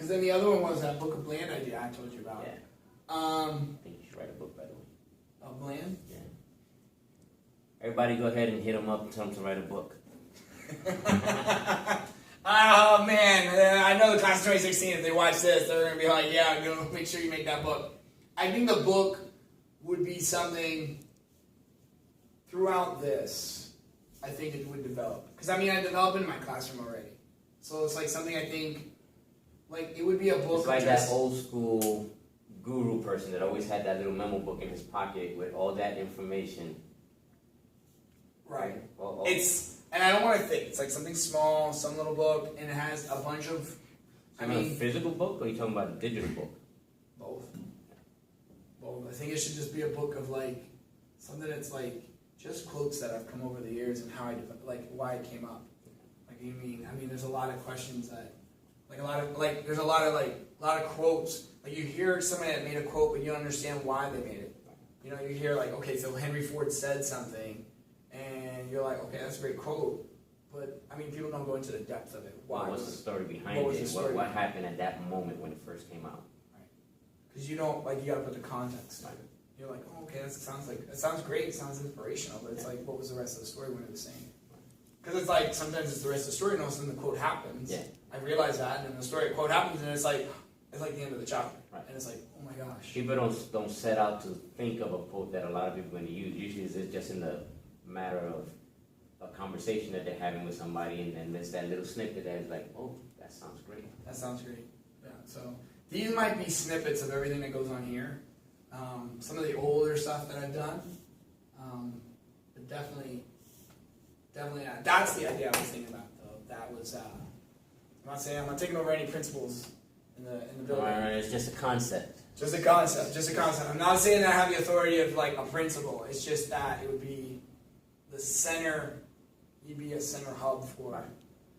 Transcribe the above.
Because then the other one was that Book of Bland idea I told you about. Yeah. I think you should write a book, by the way. Of Bland? Yeah. Everybody go ahead and hit him up and tell him to write a book. Oh man, I know the class of 2016, if they watch this, they're going to be like, yeah, make sure you make that book. I think the book would be something throughout this, I think it would develop. Because I mean, I developed it in my classroom already. So it's like something I think, like it would be a book. It's like that old school guru person that always had that little memo book in his pocket with all that information. Right. And I don't want to think. It's like something small, some little book, and it has a bunch of. I mean, a physical book, or are you talking about a digital book? Both. I think it should just be a book of like something that's like just quotes that have come over the years and how I like why it came up. Like I mean, there's a lot of questions that, there's a lot of quotes. Like you hear somebody that made a quote, but you don't understand why they made it. You know, you hear like, okay, so Henry Ford said something. And you're like, okay, that's a great quote, but I mean, people don't go into the depth of it. Why? What was the story behind it? What happened at that moment when it first came out? Right. Because you don't you got to put the context in it. You're like, oh, okay, it sounds great, it sounds inspirational, but it's like, what was the rest of the story when it was saying? Because it's like sometimes it's the rest of the story, and all of a sudden the quote happens. Yeah. I realize that, and then the quote happens, and it's like the end of the chapter, right. And it's like, oh my gosh. People don't set out to think of a quote that a lot of people are going to use. Usually, it's just in the matter of a conversation that they're having with somebody, and then there's that little snippet that is like, oh, that sounds great. That sounds great. Yeah. So these might be snippets of everything that goes on here. Some of the older stuff that I've done, but definitely, that's the idea I was thinking about. Though that was, I'm not saying I'm not taking over any principles in the building. It's just a concept. Just a concept. I'm not saying that I have the authority of like a principle. It's just that it would be the center. You'd be a center hub for